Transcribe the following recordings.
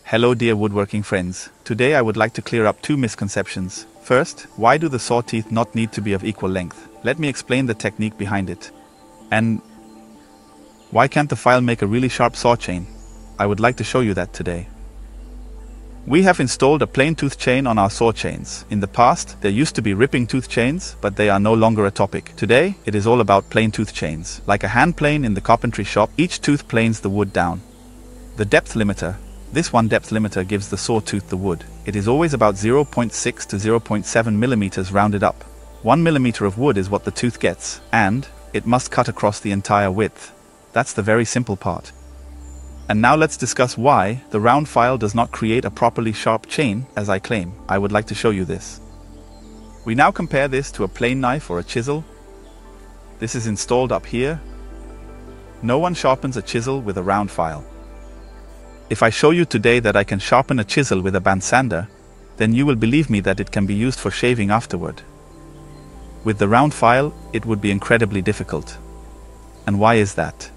Hello dear woodworking friends. Today I would like to clear up two misconceptions. First, why do the saw teeth not need to be of equal length? Let me explain the technique behind it. And why can't the file make a really sharp saw chain? I would like to show you that today. We have installed a plain tooth chain on our saw chains. In the past, there used to be ripping tooth chains, but they are no longer a topic. Today, it is all about plain tooth chains. Like a hand plane in the carpentry shop, each tooth planes the wood down. The depth limiter. This one depth limiter gives the saw tooth the wood. It is always about 0.6 to 0.7 millimeters rounded up. 1 millimeter of wood is what the tooth gets, and it must cut across the entire width. That's the very simple part. And now let's discuss why the round file does not create a properly sharp chain, as I claim. I would like to show you this. We now compare this to a plain knife or a chisel. This is installed up here. No one sharpens a chisel with a round file. If I show you today that I can sharpen a chisel with a band sander, then you will believe me that it can be used for shaving afterward. With the round file, it would be incredibly difficult. And why is that?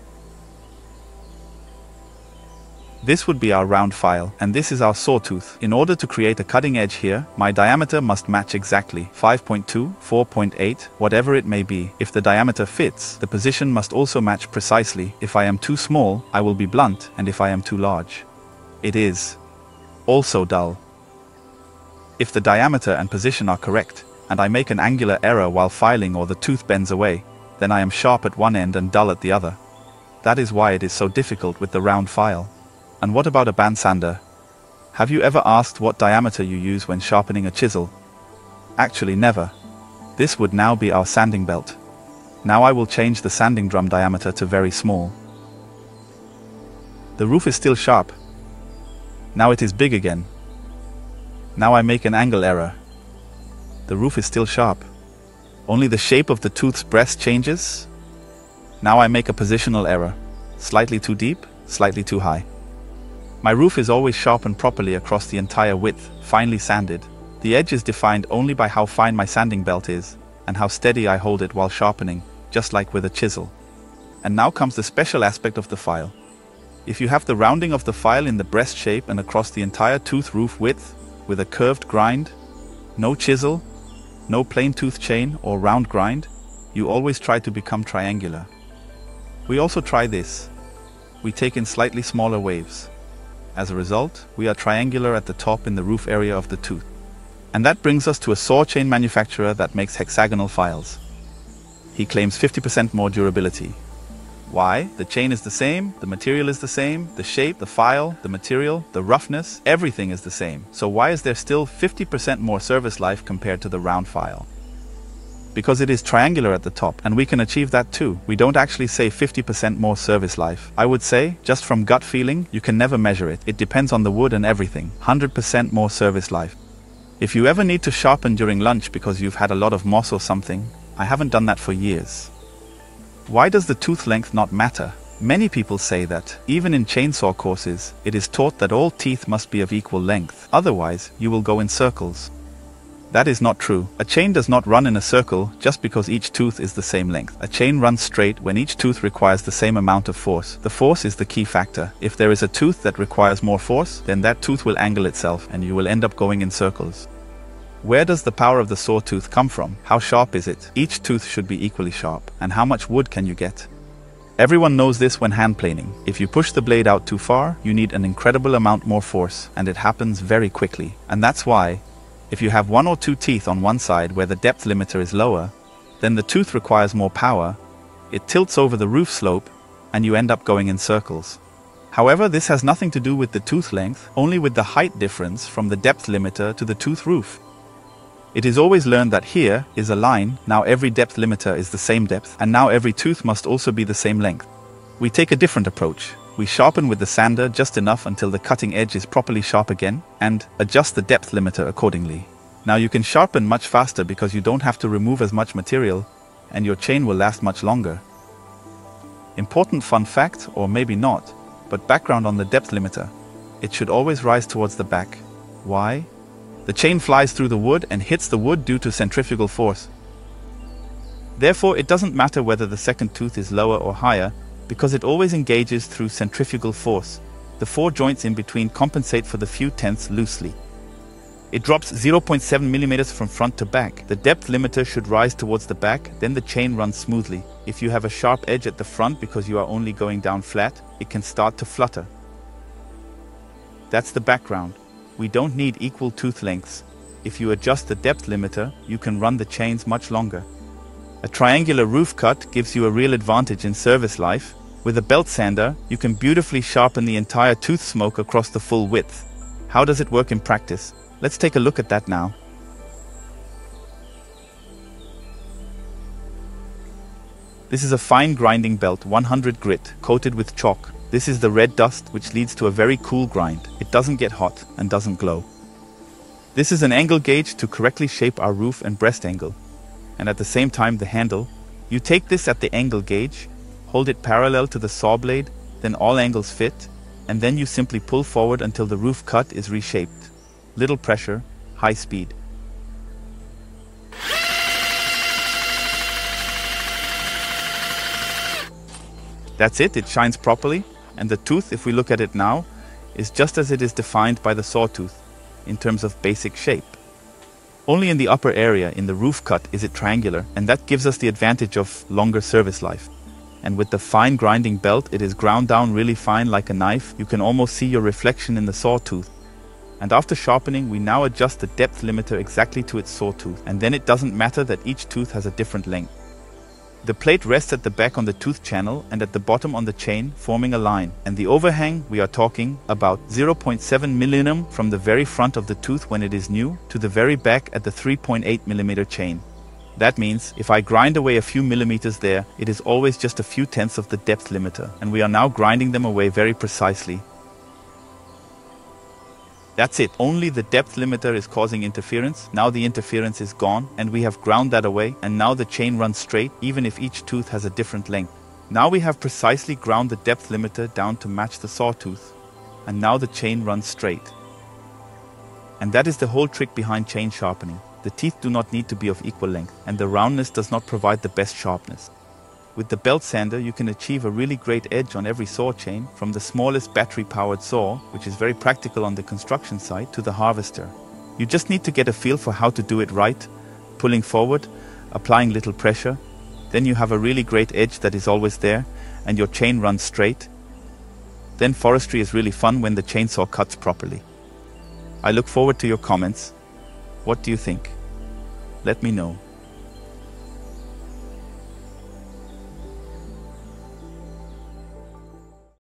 This would be our round file, and this is our sawtooth. In order to create a cutting edge here, my diameter must match exactly 5.2, 4.8, whatever it may be. If the diameter fits, the position must also match precisely. If I am too small, I will be blunt, and if I am too large, it is also dull. If the diameter and position are correct, and I make an angular error while filing or the tooth bends away, then I am sharp at one end and dull at the other. That is why it is so difficult with the round file. And what about a band sander? Have you ever asked what diameter you use when sharpening a chisel? Actually never. This would now be our sanding belt. Now I will change the sanding drum diameter to very small. The roof is still sharp. Now it is big again. Now I make an angle error. The roof is still sharp. Only the shape of the tooth's breast changes. Now I make a positional error. Slightly too deep, slightly too high. My roof is always sharpened properly across the entire width, finely sanded. The edge is defined only by how fine my sanding belt is, and how steady I hold it while sharpening, just like with a chisel. And now comes the special aspect of the file. If you have the rounding of the file in the breast shape and across the entire tooth roof width, with a curved grind, no chisel, no plain tooth chain or round grind, you always try to become triangular. We also try this. We take in slightly smaller waves. As a result, we are triangular at the top in the roof area of the tooth. And that brings us to a saw chain manufacturer that makes hexagonal files. He claims 50% more durability. Why? The chain is the same, the material is the same, the shape, the file, the material, the roughness, everything is the same. So why is there still 50% more service life compared to the round file? Because it is triangular at the top, and we can achieve that too. We don't actually say 50% more service life. I would say, just from gut feeling, you can never measure it. It depends on the wood and everything. 100% more service life. If you ever need to sharpen during lunch because you've had a lot of moss or something, I haven't done that for years. Why does the tooth length not matter? Many people say that, even in chainsaw courses, it is taught that all teeth must be of equal length. Otherwise, you will go in circles. That is not true. A chain does not run in a circle just because each tooth is the same length. A chain runs straight when each tooth requires the same amount of force. The force is the key factor. If there is a tooth that requires more force, then that tooth will angle itself and you will end up going in circles. Where does the power of the sawtooth come from? How sharp is it? Each tooth should be equally sharp. And how much wood can you get? Everyone knows this when hand planing. If you push the blade out too far, you need an incredible amount more force, and it happens very quickly. And that's why, if you have one or two teeth on one side where the depth limiter is lower, then the tooth requires more power, it tilts over the roof slope, and you end up going in circles. However, this has nothing to do with the tooth length, only with the height difference from the depth limiter to the tooth roof. It is always learned that here is a line, now every depth limiter is the same depth, and now every tooth must also be the same length. We take a different approach. We sharpen with the sander just enough until the cutting edge is properly sharp again, and adjust the depth limiter accordingly. Now you can sharpen much faster because you don't have to remove as much material, and your chain will last much longer. Important fun fact, or maybe not, but background on the depth limiter. It should always rise towards the back. Why? The chain flies through the wood and hits the wood due to centrifugal force. Therefore, it doesn't matter whether the second tooth is lower or higher, because it always engages through centrifugal force. The 4 joints in between compensate for the few tenths loosely. It drops 0.7 mm from front to back. The depth limiter should rise towards the back, then the chain runs smoothly. If you have a sharp edge at the front because you are only going down flat, it can start to flutter. That's the background. We don't need equal tooth lengths. If you adjust the depth limiter, you can run the chains much longer. A triangular roof cut gives you a real advantage in service life. With a belt sander, you can beautifully sharpen the entire tooth smoke across the full width. How does it work in practice? Let's take a look at that now. This is a fine grinding belt, 100 grit, coated with chalk. This is the red dust, which leads to a very cool grind. It doesn't get hot and doesn't glow. This is an angle gauge to correctly shape our roof and breast angle. And at the same time the handle. You take this at the angle gauge, hold it parallel to the saw blade, then all angles fit, and then you simply pull forward until the roof cut is reshaped. Little pressure, high speed. That's it, it shines properly, and the tooth, if we look at it now, is just as it is defined by the sawtooth, in terms of basic shape. Only in the upper area, in the roof cut, is it triangular, and that gives us the advantage of longer service life. And with the fine grinding belt, it is ground down really fine like a knife. You can almost see your reflection in the sawtooth. And after sharpening, we now adjust the depth limiter exactly to its sawtooth, and then it doesn't matter that each tooth has a different length. The plate rests at the back on the tooth channel and at the bottom on the chain, forming a line. And the overhang, we are talking about 0.7 mm from the very front of the tooth when it is new to the very back at the 3.8 mm chain. That means if I grind away a few millimeters there, it is always just a few tenths of the depth limiter, and we are now grinding them away very precisely. That's it. Only the depth limiter is causing interference. Now the interference is gone and we have ground that away, and now the chain runs straight even if each tooth has a different length. Now we have precisely ground the depth limiter down to match the sawtooth, and now the chain runs straight. And that is the whole trick behind chain sharpening. The teeth do not need to be of equal length, and the roundness does not provide the best sharpness. With the belt sander, you can achieve a really great edge on every saw chain, from the smallest battery-powered saw, which is very practical on the construction site, to the harvester. You just need to get a feel for how to do it right, pulling forward, applying little pressure. Then you have a really great edge that is always there, and your chain runs straight. Then forestry is really fun when the chainsaw cuts properly. I look forward to your comments. What do you think? Let me know.